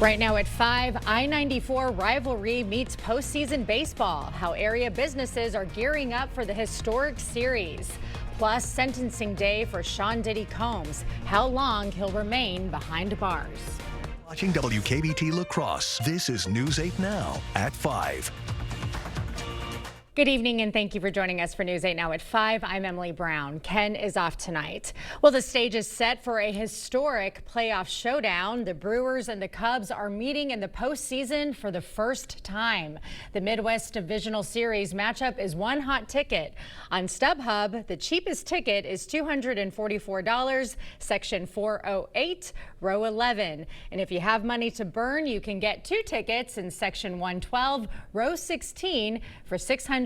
Right now at 5, I-94 rivalry meets postseason baseball. How area businesses are gearing up for the historic series. Plus, sentencing day for Sean Diddy Combs. How long he'll remain behind bars. Watching WKBT Lacrosse. This is News 8 Now at 5. Good evening and thank you for joining us for News 8 Now at 5. I'm Emily Brown. Ken is off tonight. Well, the stage is set for a historic playoff showdown. The Brewers and the Cubs are meeting in the postseason for the first time. The Midwest Divisional Series matchup is one hot ticket. On StubHub, the cheapest ticket is $244, section 408, row 11. And if you have money to burn, you can get 2 tickets in section 112, row 16 for $668.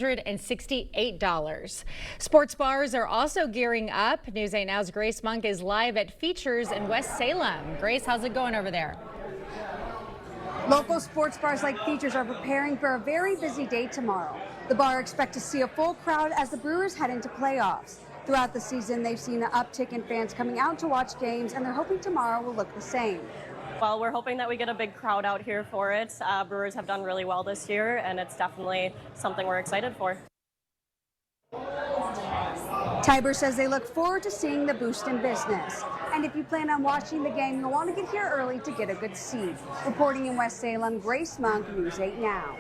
Sports bars are also gearing up. News 8 Now's Grace Monk is live at Features in West Salem. Grace, how's it going over there? Local sports bars like Features are preparing for a very busy day tomorrow. The bar expects to see a full crowd as the Brewers head into playoffs. Throughout the season, they've seen an uptick in fans coming out to watch games, and they're hoping tomorrow will look the same. Well, we're hoping that we get a big crowd out here for it. Brewers have done really well this year, and it's definitely something we're excited for. Tiber says they look forward to seeing the boost in business. And if you plan on watching the game, you'll want to get here early to get a good seat. Reporting in West Salem, Grace Monk, News 8 Now.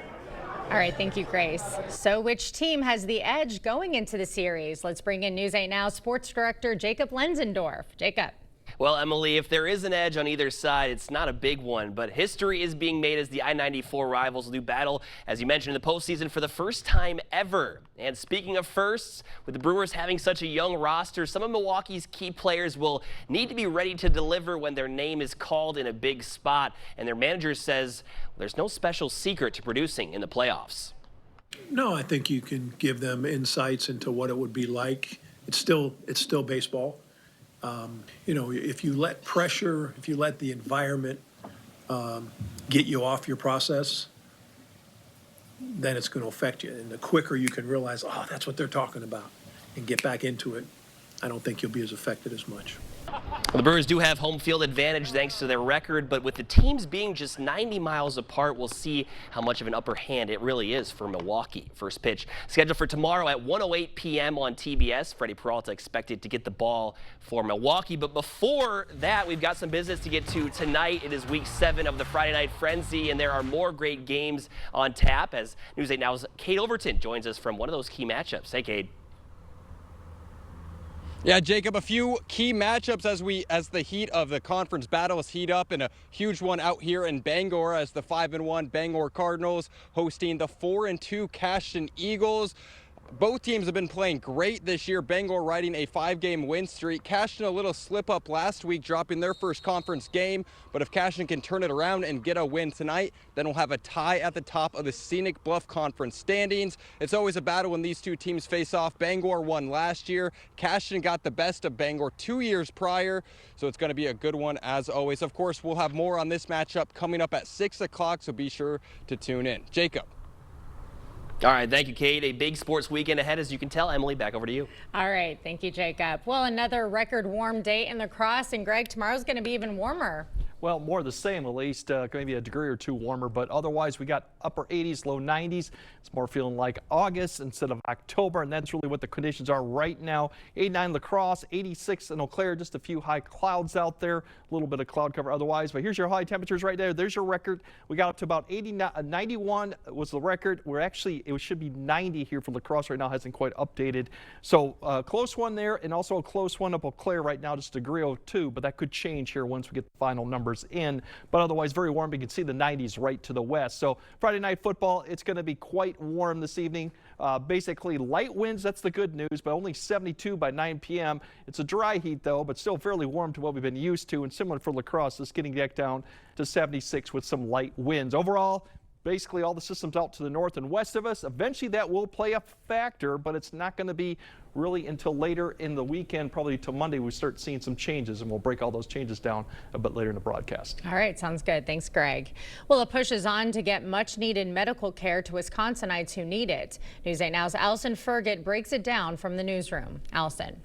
All right, thank you, Grace. So which team has the edge going into the series? Let's bring in News 8 Now sports director Jacob Lenzendorf. Jacob. Well, Emily, if there is an edge on either side, it's not a big one, but history is being made as the I-94 rivals do battle, as you mentioned, in the postseason for the first time ever. And speaking of firsts, with the Brewers having such a young roster, some of Milwaukee's key players will need to be ready to deliver when their name is called in a big spot. And their manager says there's no special secret to producing in the playoffs. No, I think you can give them insights into what it would be like. It's still baseball. If you let pressure, if you let the environment get you off your process, then it's going to affect you. And the quicker you can realize, oh, that's what they're talking about, and get back into it, I don't think you'll be as affected as much. Well, the Brewers do have home field advantage thanks to their record, but with the teams being just 90 miles apart, we'll see how much of an upper hand it really is for Milwaukee. First pitch scheduled for tomorrow at 1:08 p.m. on TBS. Freddie Peralta expected to get the ball for Milwaukee, but before that, we've got some business to get to tonight. It is week 7 of the Friday Night Frenzy, and there are more great games on tap as News 8 Now's Cade Overton joins us from one of those key matchups. Hey, Cade. Yeah, Jacob, a few key matchups as the heat of the conference battles heat up, and a huge one out here in Bangor as the 5-1 Bangor Cardinals hosting the 4-2 Cashton Eagles. Both teams have been playing great this year. Bangor riding a 5-game win streak. Cashton a little slip up last week, dropping their first conference game. But if Cashton can turn it around and get a win tonight, then we'll have a tie at the top of the Scenic Bluff Conference standings. It's always a battle when these two teams face off. Bangor won last year. Cashton got the best of Bangor 2 years prior. So it's going to be a good one as always. Of course, we'll have more on this matchup coming up at 6 o'clock. So be sure to tune in. Jacob. All right, thank you, Kate. A big sports weekend ahead, as you can tell. Emily, back over to you. All right, thank you, Jacob. Well, another record warm day in La Crosse, and Greg, tomorrow's going to be even warmer. Well, more of the same, at least maybe a degree or two warmer, but otherwise we got upper 80s, low 90s. It's more feeling like August instead of October, and that's really what the conditions are right now. 89 La Crosse, 86 in Eau Claire, just a few high clouds out there, a little bit of cloud cover otherwise, but here's your high temperatures right there. There's your record. We got up to about 91 was the record. It should be 90 here for La Crosse right now, hasn't quite updated. So close one there, and also a close one up Eau Claire right now, just a degree or two, but that could change here once we get the final numbers in, but otherwise very warm. You can see the 90s right to the west. So Friday night football, it's going to be quite warm this evening. Basically light winds, that's the good news, but only 72 by 9 p.m. It's a dry heat though, but still fairly warm to what we've been used to, and similar for La Crosse, it's getting back down to 76 with some light winds. Overall, basically all the systems out to the north and west of us. Eventually that will play a factor, but it's not going to be really until later in the weekend, probably till Monday, we start seeing some changes, and we'll break all those changes down a bit later in the broadcast. All right, sounds good. Thanks, Greg. Well, a push is on to get much needed medical care to Wisconsinites who need it. News 8 Now's Allison Fergit breaks it down from the newsroom. Allison.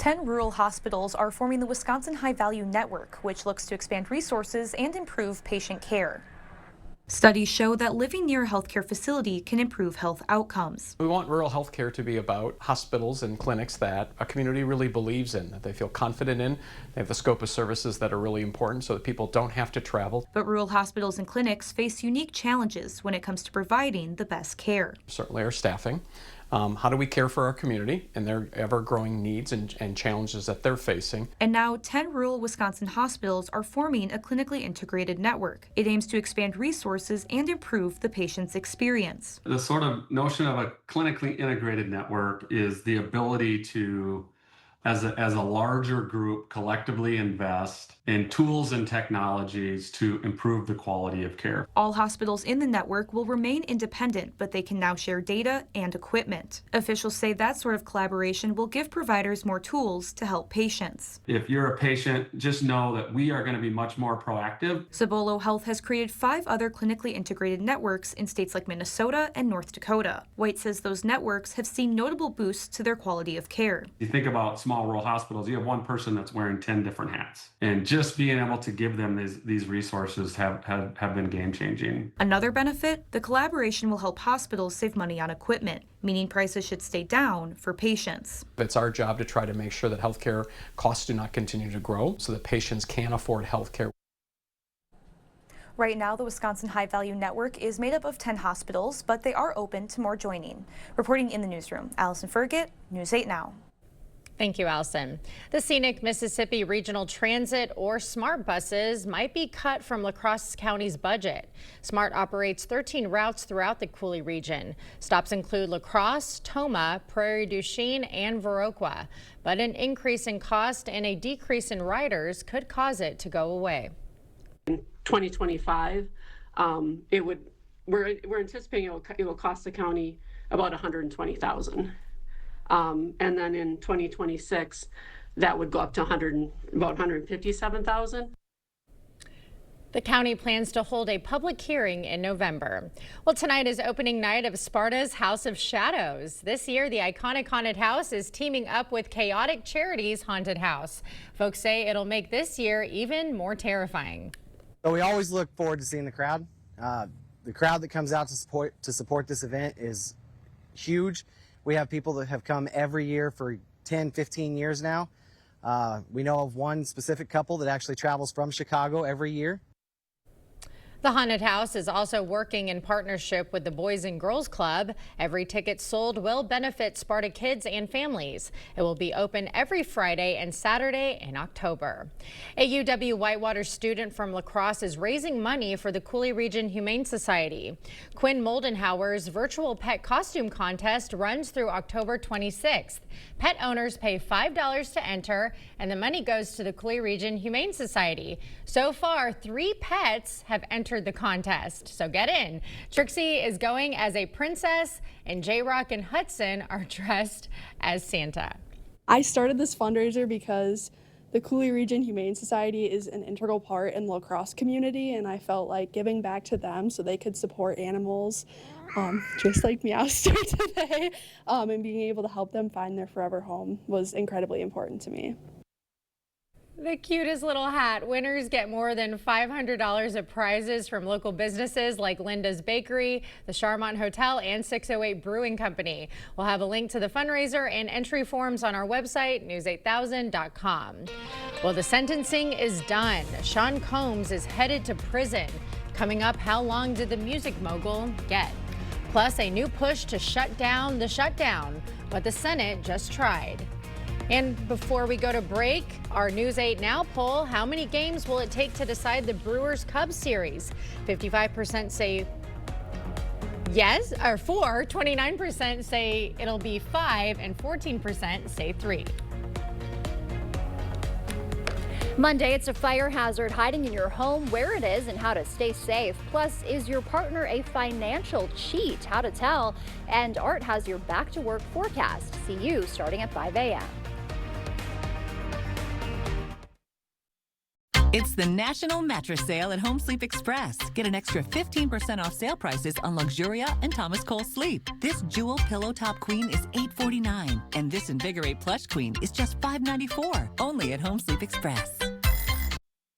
10 rural hospitals are forming the Wisconsin High Value Network, which looks to expand resources and improve patient care. Studies show that living near a healthcare facility can improve health outcomes. We want rural healthcare to be about hospitals and clinics that a community really believes in, that they feel confident in. They have the scope of services that are really important so that people don't have to travel. But rural hospitals and clinics face unique challenges when it comes to providing the best care. Certainly our staffing. How do we care for our community and their ever-growing needs and challenges that they're facing? And now 10 rural Wisconsin hospitals are forming a clinically integrated network. It aims to expand resources and improve the patient's experience. The sort of notion of a clinically integrated network is the ability to, as a larger group, collectively invest in tools and technologies to improve the quality of care. All hospitals in the network will remain independent, but they can now share data and equipment. Officials say that sort of collaboration will give providers more tools to help patients. If you're a patient, just know that we are going to be much more proactive. Cibolo Health has created 5 other clinically integrated networks in states like Minnesota and North Dakota. White says those networks have seen notable boosts to their quality of care. You think about small rural hospitals, you have one person that's wearing 10 different hats. And just being able to give them these resources have been game-changing. Another benefit, the collaboration will help hospitals save money on equipment, meaning prices should stay down for patients. It's our job to try to make sure that healthcare costs do not continue to grow so that patients can afford healthcare. Right now, the Wisconsin High Value Network is made up of 10 hospitals, but they are open to more joining. Reporting in the newsroom, Allison Fergit, News 8 Now. Thank you, Allison. The Scenic Mississippi Regional Transit, or SMART buses, might be cut from La Crosse County's budget. SMART operates 13 routes throughout the Coulee region. Stops include La Crosse, Tomah, Prairie du Chien, and Viroqua. But an increase in cost and a decrease in riders could cause it to go away. In 2025, we're anticipating it will cost the county about $120,000. And then in 2026, that would go up to about $157,000. The county plans to hold a public hearing in November. Well, tonight is opening night of Sparta's House of Shadows. This year, the iconic haunted house is teaming up with Chaotic Charities Haunted House. Folks say it'll make this year even more terrifying. So we always look forward to seeing the crowd. The crowd that comes out to support this event is huge. We have people that have come every year for 10, 15 years now. We know of one specific couple that actually travels from Chicago every year. The haunted house is also working in partnership with the Boys and Girls Club. Every ticket sold will benefit Sparta kids and families. It will be open every Friday and Saturday in October. A UW Whitewater student from La Crosse is raising money for the Coulee Region Humane Society. Quinn Moldenhauer's virtual pet costume contest runs through October 26th. Pet owners pay $5 to enter, and the money goes to the Coulee Region Humane Society. So far, 3 pets have entered the contest, so get in. Trixie is going as a princess, and J-Rock and Hudson are dressed as Santa. I started this fundraiser because the Coulee Region Humane Society is an integral part in the La Crosse community, and I felt like giving back to them so they could support animals, just like Meowster today, and being able to help them find their forever home was incredibly important to me. The cutest little hat. Winners get more than $500 of prizes from local businesses like Linda's Bakery, the Charmont Hotel, and 608 Brewing Company. We'll have a link to the fundraiser and entry forms on our website, news8000.com. Well, the sentencing is done. Sean Combs is headed to prison. Coming up, how long did the music mogul get? Plus, a new push to shut down the shutdown, what the Senate just tried. And before we go to break, our News 8 Now poll, how many games will it take to decide the Brewers-Cubs series? 55% say yes, or 4, 29% say it'll be 5, and 14% say 3. Monday, it's a fire hazard hiding in your home, where it is, and how to stay safe. Plus, is your partner a financial cheat? How to tell. And Art has your back to work forecast. See you starting at 5 a.m. It's the National Mattress Sale at Home Sleep Express. Get an extra 15% off sale prices on Luxuria and Thomas Cole Sleep. This Jewel Pillow Top Queen is $849, and this Invigorate Plush Queen is just $594. Only at Home Sleep Express.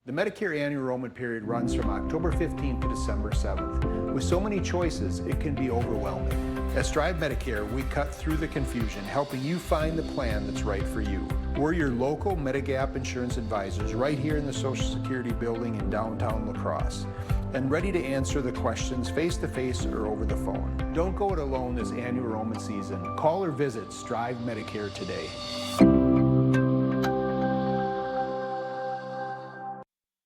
The Medicare annual enrollment period runs from October 15th to December 7th. With so many choices, it can be overwhelming. At Strive Medicare, we cut through the confusion, helping you find the plan that's right for you. We're your local Medigap insurance advisors right here in the Social Security building in downtown La Crosse, and ready to answer the questions face-to-face or over the phone. Don't go it alone this annual enrollment season. Call or visit Strive Medicare today.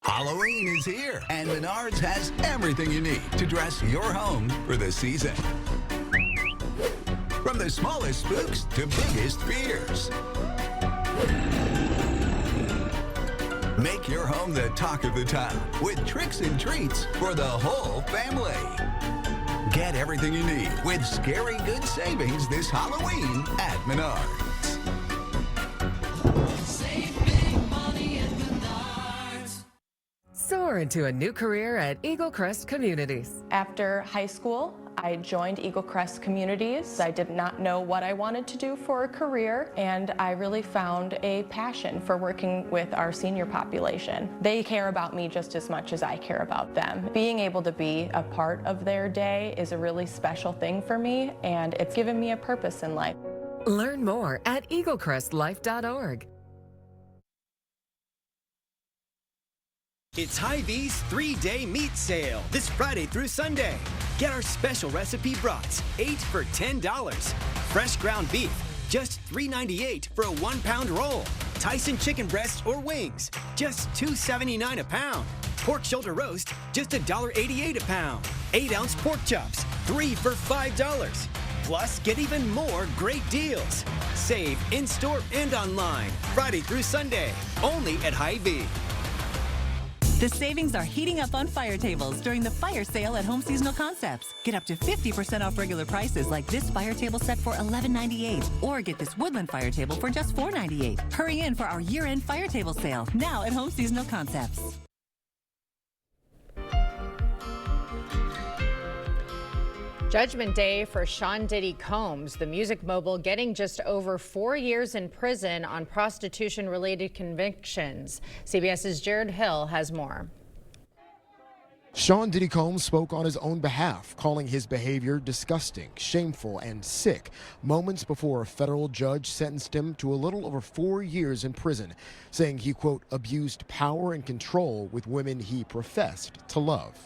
Halloween is here, and Menards has everything you need to dress your home for the season. From the smallest spooks to biggest fears. Make your home the talk of the town with tricks and treats for the whole family. Get everything you need with scary good savings this Halloween at Menards. Soar into a new career at Eagle Crest Communities. After high school, I joined Eagle Crest Communities. I did not know what I wanted to do for a career, and I really found a passion for working with our senior population. They care about me just as much as I care about them. Being able to be a part of their day is a really special thing for me, and it's given me a purpose in life. Learn more at eaglecrestlife.org. It's Hy-Vee's 3-day meat sale this Friday through Sunday. Get our special recipe brats, 8 for $10. Fresh ground beef, just $3.98 for a 1-pound roll. Tyson chicken breasts or wings, just $2.79 a pound. Pork shoulder roast, just $1.88 a pound. 8-ounce pork chops, 3 for $5. Plus, get even more great deals. Save in-store and online, Friday through Sunday, only at Hy-Vee. The savings are heating up on fire tables during the fire sale at Home Seasonal Concepts. Get up to 50% off regular prices like this fire table set for $11.98, or get this woodland fire table for just $4.98. Hurry in for our year-end fire table sale, now at Home Seasonal Concepts. Judgment Day for Sean Diddy Combs, the music mogul getting just over 4 years in prison on prostitution-related convictions. CBS's Jared Hill has more. Sean Diddy Combs spoke on his own behalf, calling his behavior disgusting, shameful, and sick, moments before a federal judge sentenced him to a little over 4 years in prison, saying he, quote, abused power and control with women he professed to love.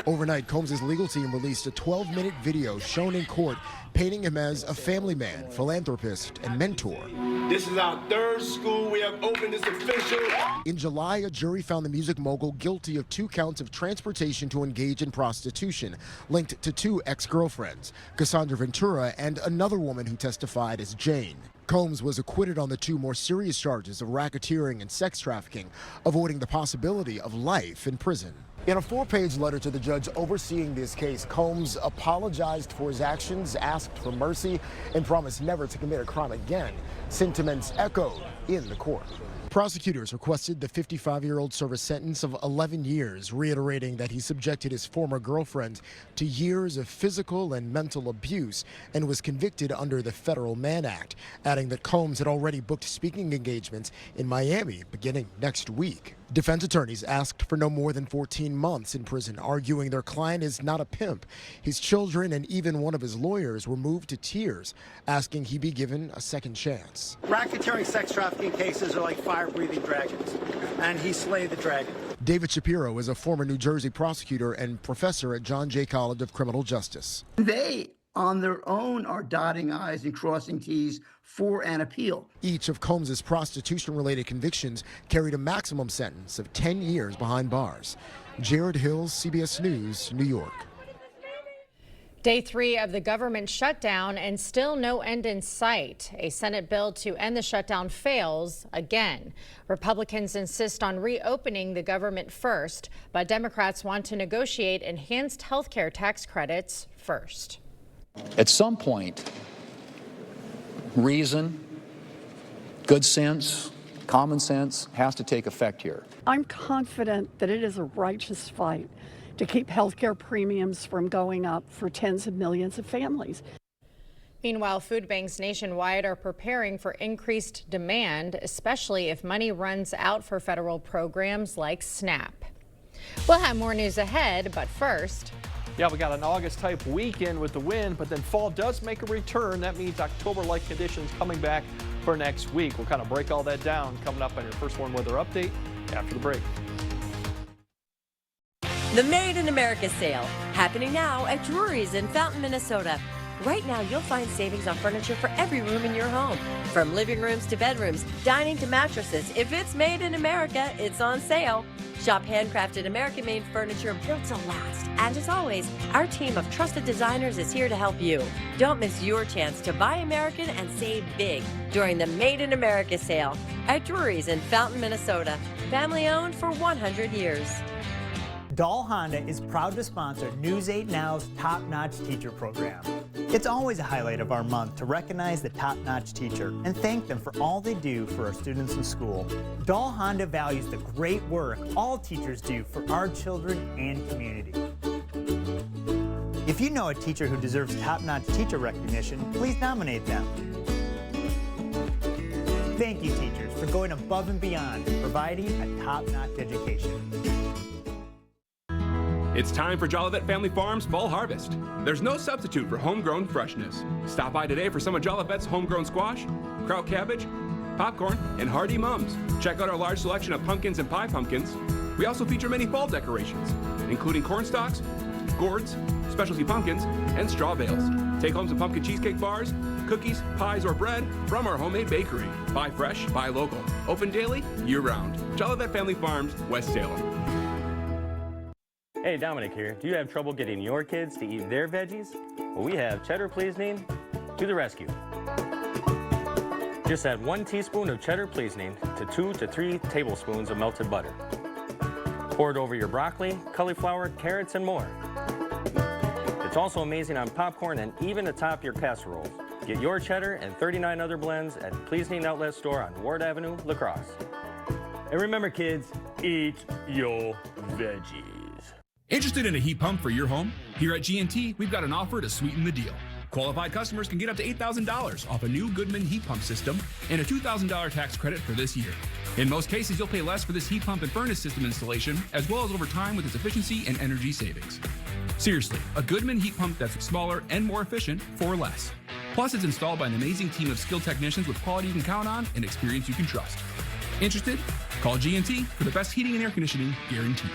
Overnight, Combs' legal team released a 12-minute video shown in court painting him as a family man, philanthropist, and mentor. This is our third school we have opened. It's official. In July, a jury found the music mogul guilty of 2 counts of transportation to engage in prostitution, linked to 2 ex-girlfriends, Cassandra Ventura and another woman who testified as Jane. Combs was acquitted on the 2 more serious charges of racketeering and sex trafficking, avoiding the possibility of life in prison. In a 4-page letter to the judge overseeing this case, Combs apologized for his actions, asked for mercy, and promised never to commit a crime again. Sentiments echoed in the court. Prosecutors requested the 55-year-old serve a sentence of 11 years, reiterating that he subjected his former girlfriend to years of physical and mental abuse and was convicted under the Federal Mann Act, adding that Combs had already booked speaking engagements in Miami beginning next week. Defense attorneys asked for no more than 14 months in prison, arguing their client is not a pimp. His children and even one of his lawyers were moved to tears, asking he be given a second chance. Racketeering sex trafficking cases are like fire-breathing dragons, and he slayed the dragon. David Shapiro is a former New Jersey prosecutor and professor at John Jay College of Criminal Justice. They, on their own, are dotting I's and crossing T's for an appeal. Each of Combs' prostitution-related convictions carried a maximum sentence of 10 years behind bars. Jared Hill, CBS News, New York. Day 3 of the government shutdown and still no end in sight. A Senate bill to end the shutdown fails again. Republicans insist on reopening the government first, but Democrats want to negotiate enhanced health care tax credits first. At some point, reason, good sense, Common sense has to take effect here. I'm confident that it is a righteous fight to keep healthcare premiums from going up for tens of millions of families. Meanwhile, food banks nationwide are preparing for increased demand, especially if money runs out for federal programs like SNAP. We'll have more news ahead, but first. Yeah, we got an August-type weekend with the wind, but then fall does make a return. That means October-like conditions coming back for next week. We'll kind of break all that down coming up on your First Warn Weather Update after the break. The Made in America sale, happening now at Drury's in Fountain, Minnesota. Right now, you'll find savings on furniture for every room in your home. From living rooms to bedrooms, dining to mattresses. If it's made in America, it's on sale. Shop handcrafted American-made furniture built to last. And as always, our team of trusted designers is here to help you. Don't miss your chance to buy American and save big during the Made in America sale at Drury's in Fountain, Minnesota. Family owned for 100 years. Dahl Honda is proud to sponsor News 8 Now's Top Notch Teacher Program. It's always a highlight of our month to recognize the top-notch teacher and thank them for all they do for our students in school. Dahl Honda values the great work all teachers do for our children and community. If you know a teacher who deserves top-notch teacher recognition, please nominate them. Thank you, teachers, for going above and beyond and providing a top-notch education. It's time for Jolivet Family Farms Fall Harvest. There's no substitute for homegrown freshness. Stop by today for some of Jolivet's homegrown squash, kraut cabbage, popcorn, and hardy mums. Check out our large selection of pumpkins and pie pumpkins. We also feature many fall decorations, including corn stalks, gourds, specialty pumpkins, and straw bales. Take home some pumpkin cheesecake bars, cookies, pies, or bread from our homemade bakery. Buy fresh, buy local. Open daily, year-round. Jolivet Family Farms, West Salem. Hey, Dominic here. Do you have trouble getting your kids to eat their veggies? Well, we have Cheddar Pleasing to the rescue. Just add 1 teaspoon of Cheddar Pleasing to 2 to 3 tablespoons of melted butter. Pour it over your broccoli, cauliflower, carrots, and more. It's also amazing on popcorn and even atop your casseroles. Get your cheddar and 39 other blends at Pleasing Outlet Store on Ward Avenue, La Crosse. And remember, kids, eat your veggies. Interested in a heat pump for your home? Here at G&T, we've got an offer to sweeten the deal. Qualified customers can get up to $8,000 off a new Goodman heat pump system and a $2,000 tax credit for this year. In most cases, you'll pay less for this heat pump and furnace system installation, as well as over time with its efficiency and energy savings. Seriously, a Goodman heat pump that's smaller and more efficient for less. Plus, it's installed by an amazing team of skilled technicians with quality you can count on and experience you can trust. Interested? Call G&T for the best heating and air conditioning guaranteed.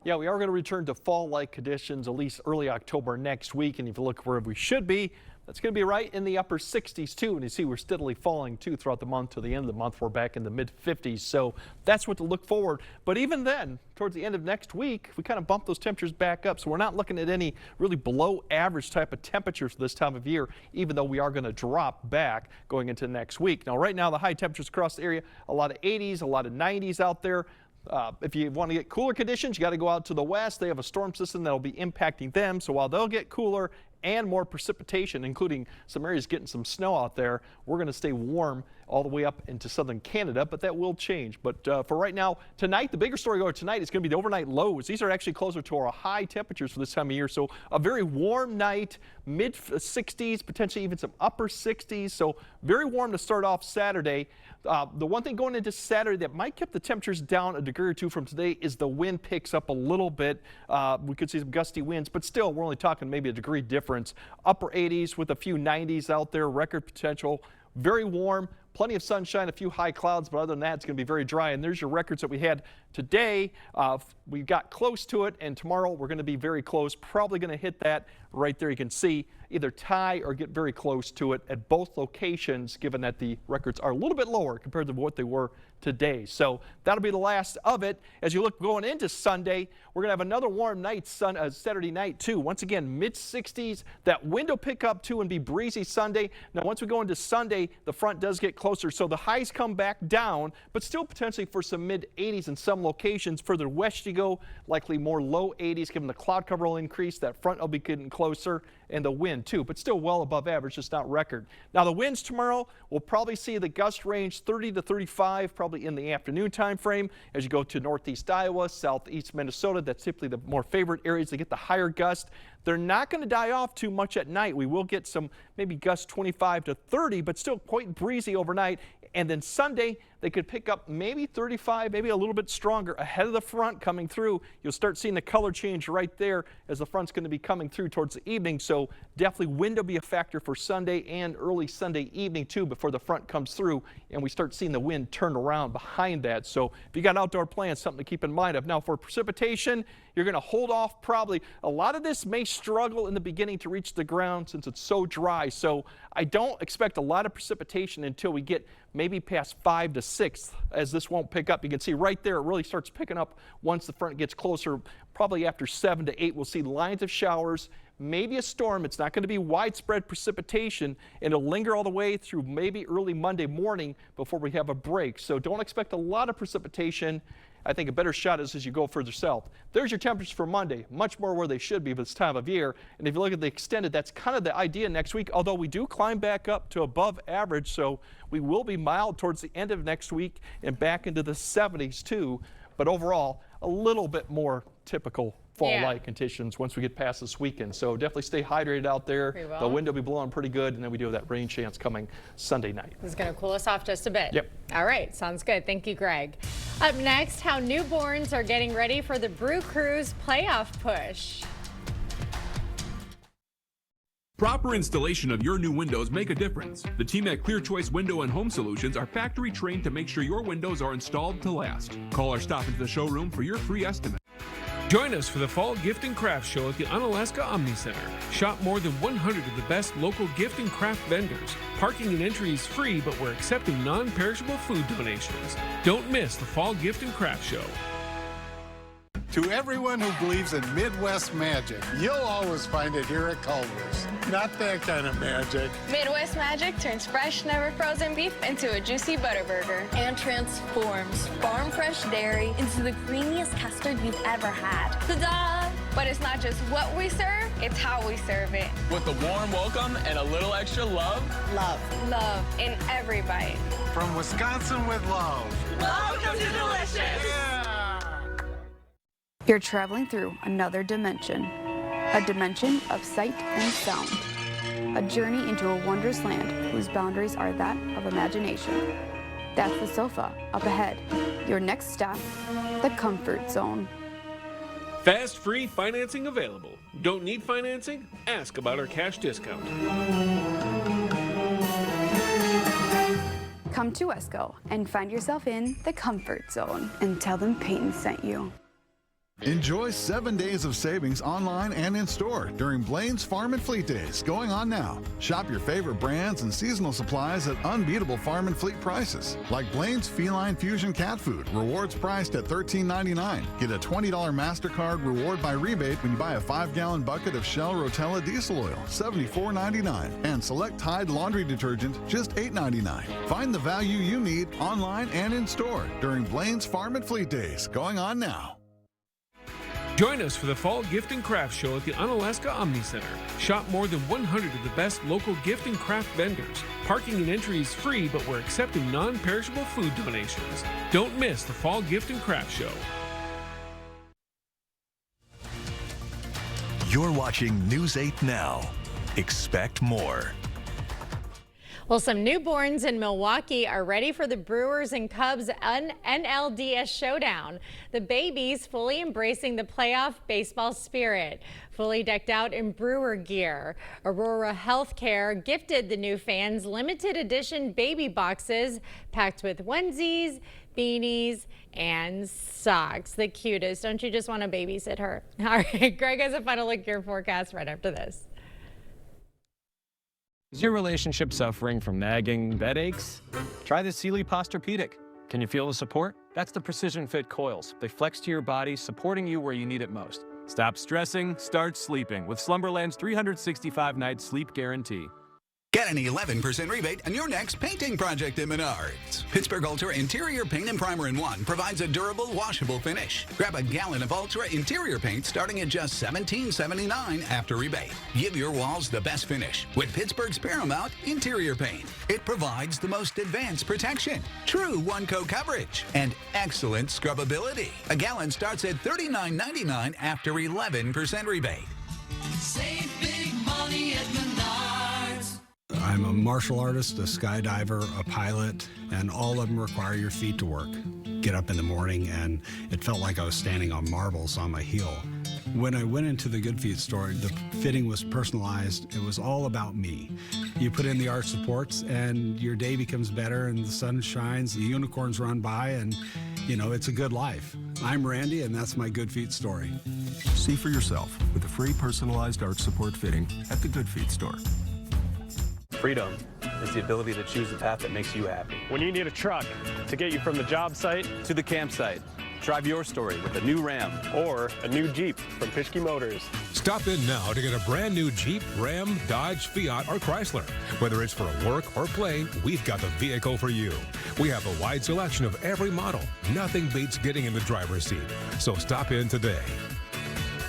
Yeah, we are going to return to fall-like conditions at least early October next week. And if you look where we should be, that's going to be right in the upper 60s too. And you see we're steadily falling too throughout the month. To the end of the month, we're back in the mid-50s. So that's what to look forward. But even then, towards the end of next week, we kind of bump those temperatures back up. So we're not looking at any really below average type of temperatures this time of year, even though we are going to drop back going into next week. Now, right now, the high temperatures across the area, a lot of 80s, a lot of 90s out there. If you want to get cooler conditions, you got to go out to the west. They have a storm system that will be impacting them. So while they'll get cooler and more precipitation, including some areas getting some snow out there, we're going to stay warm all the way up into southern Canada, but that will change. But for right now, tonight, the bigger story over tonight is going to be the overnight lows. These are actually closer to our high temperatures for this time of year. So a very warm night, mid 60s, potentially even some upper 60s. So very warm to start off Saturday. The one thing going into Saturday that might keep the temperatures down a degree or two from today is the wind picks up a little bit. We could see some gusty winds, but still we're only talking maybe a degree difference. Upper 80s with a few 90s out there, record potential. Very warm, plenty of sunshine, a few high clouds, but other than that, it's going to be very dry. And there's your records that we had today. We got close to it, and tomorrow we're going to be very close. Probably going to hit that right there. You can see either tie or get very close to it at both locations, given that the records are a little bit lower compared to what they were today. So that'll be the last of it. As you look going into Sunday, we're going to have another warm night Saturday night too. Once again, mid 60s. That wind will pick up too and be breezy Sunday. Now once we go into Sunday, the front does get closer, so the highs come back down, but still potentially for some mid 80s in some locations. Further west you go, likely more low 80s, given the cloud cover will increase. That front will be getting closer, and the wind too, but still well above average, just not record. Now the winds tomorrow, we'll probably see the gust range 30 to 35, probably in the afternoon time frame. As you go to northeast Iowa, southeast Minnesota, that's typically the more favorite areas to get the higher gust. They're not going to die off too much at night. We will get some maybe gusts 25 to 30, but still quite breezy overnight. And then Sunday, they could pick up maybe 35, maybe a little bit stronger ahead of the front coming through. You'll start seeing the color change right there as the front's going to be coming through towards the evening. So definitely wind will be a factor for Sunday and early Sunday evening too before the front comes through and we start seeing the wind turn around behind that. So if you got outdoor plans, something to keep in mind of. Now for precipitation, you're going to hold off probably. A lot of this may struggle in the beginning to reach the ground since it's so dry. So I don't expect a lot of precipitation until we get maybe past 5 to 6 as this won't pick up. You can see right there it really starts picking up once the front gets closer. Probably after 7 to 8 we'll see lines of showers, maybe a storm. It's not going to be widespread precipitation and it'll linger all the way through maybe early Monday morning before we have a break. So don't expect a lot of precipitation. I think a better shot is as you go further south. There's your temperatures for Monday, much more where they should be for this time of year. And if you look at the extended, that's kind of the idea next week, although we do climb back up to above average. So we will be mild towards the end of next week and back into the 70s too. But overall, a little bit more typical fall-like conditions once we get past this weekend. So definitely stay hydrated out there. The wind will be blowing pretty good, and then we do have that rain chance coming Sunday night. This is going to cool us off just a bit. Yep. All right, sounds good. Thank you, Greg. Up next, how newborns are getting ready for the Brew Crews playoff push. Proper installation of your new windows make a difference. The team at Clear Choice Window and Home Solutions are factory trained to make sure your windows are installed to last. Call or stop into the showroom for your free estimate. Join us for the Fall Gift and Craft Show at the Unalaska Omni Center. Shop more than 100 of the best local gift and craft vendors. Parking and entry is free, but we're accepting non-perishable food donations. Don't miss the Fall Gift and Craft Show. To everyone who believes in Midwest magic, you'll always find it here at Culver's. Not that kind of magic. Midwest magic turns fresh, never frozen beef into a juicy butter burger. And transforms farm fresh dairy into the creamiest custard you've ever had. Ta-da! But it's not just what we serve, it's how we serve it. With a warm welcome and a little extra love. Love. Love in every bite. From Wisconsin with love. Welcome to Delicious! Yeah. You're traveling through another dimension, a dimension of sight and sound, a journey into a wondrous land whose boundaries are that of imagination. That's the sofa up ahead. Your next stop, the comfort zone. Fast, free financing available. Don't need financing? Ask about our cash discount. Come to Esco and find yourself in the comfort zone and tell them Peyton sent you. Enjoy 7 days of savings online and in store during Blaine's Farm and Fleet Days going on now. Shop your favorite brands and seasonal supplies at unbeatable farm and fleet prices. Like Blaine's Feline Fusion Cat Food, rewards priced at $13.99. Get a $20 MasterCard reward by rebate when you buy a 5-gallon bucket of Shell Rotella diesel oil, $74.99. And select Tide laundry detergent, just $8.99. Find the value you need online and in store during Blaine's Farm and Fleet Days going on now. Join us for the Fall Gift and Craft Show at the Unalaska Omni Center. Shop more than 100 of the best local gift and craft vendors. Parking and entry is free, but we're accepting non-perishable food donations. Don't miss the Fall Gift and Craft Show. You're watching News 8 Now. Expect more. Well, some newborns in Milwaukee are ready for the Brewers and Cubs NLDS showdown. The babies fully embracing the playoff baseball spirit, fully decked out in Brewer gear. Aurora Healthcare gifted the new fans limited edition baby boxes packed with onesies, beanies, and socks. The cutest. Don't you just want to babysit her? All right, Greg has a final look at your forecast right after this. Is your relationship suffering from nagging bed aches? Try the Sealy Posturepedic. Can you feel the support? That's the Precision Fit coils. They flex to your body, supporting you where you need it most. Stop stressing, start sleeping with Slumberland's 365-night sleep guarantee. Get an 11% rebate on your next painting project at Menards. Pittsburgh Ultra Interior Paint and Primer in One provides a durable, washable finish. Grab a gallon of Ultra Interior Paint starting at just $17.79 after rebate. Give your walls the best finish with Pittsburgh's Paramount Interior Paint. It provides the most advanced protection, true one-coat coverage, and excellent scrubbability. A gallon starts at $39.99 after 11% rebate. Save big money at Menards. I'm a martial artist, a skydiver, a pilot, and all of them require your feet to work. Get up in the morning and it felt like I was standing on marbles on my heel. When I went into the Good Feet store, the fitting was personalized. It was all about me. You put in the arch supports and your day becomes better and the sun shines, the unicorns run by, and it's a good life. I'm Randy and that's my Good Feet story. See for yourself with a free personalized arch support fitting at the Good Feet store. Freedom is the ability to choose the path that makes you happy. When you need a truck to get you from the job site to the campsite, drive your story with a new Ram or a new Jeep from Pischke Motors. Stop in now to get a brand new Jeep, Ram, Dodge, Fiat, or Chrysler. Whether it's for work or play, we've got the vehicle for you. We have a wide selection of every model. Nothing beats getting in the driver's seat. So stop in today.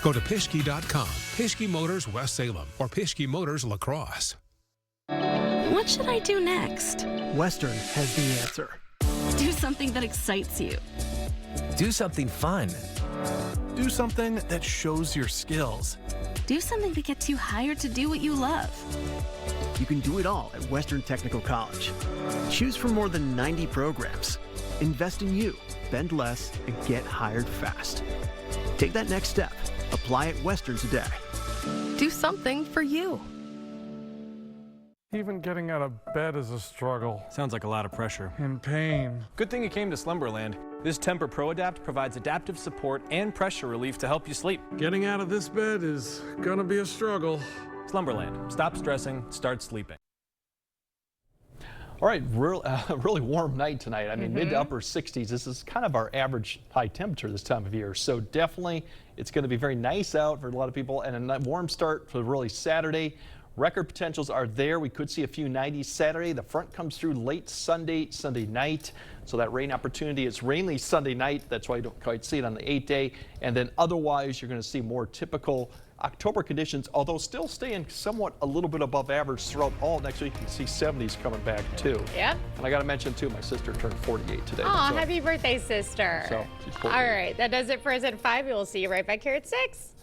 Go to Pischke.com, Pischke Motors West Salem, or Pischke Motors La Crosse. What should I do next? Western has the answer. Do something that excites you. Do something fun. Do something that shows your skills. Do something that gets you hired to do what you love. You can do it all at Western Technical College. Choose from more than 90 programs. Invest in you, spend less, and get hired fast. Take that next step. Apply at Western today. Do something for you. Even getting out of bed is a struggle. Sounds like a lot of pressure. And pain. Good thing you came to Slumberland. This Tempur Pro Adapt provides adaptive support and pressure relief to help you sleep. Getting out of this bed is gonna be a struggle. Slumberland. Stop stressing, start sleeping. All right, really warm night tonight. I mean, mid to upper 60s. This is kind of our average high temperature this time of year. So definitely it's going to be very nice out for a lot of people, and a warm start for really Saturday. Record potentials are there. We could see a few 90s Saturday. The front comes through late Sunday night. So that rain opportunity is rainy Sunday night. That's why you don't quite see it on the 8-day. And then otherwise, you're going to see more typical October conditions, although still staying somewhat a little bit above average throughout all next week. You can see 70s coming back too. Yep. And I got to mention too, my sister turned 48 today. Aw, happy birthday, sister. So she's 48. All right, that does it for us at 5. We will see you right back here at 6.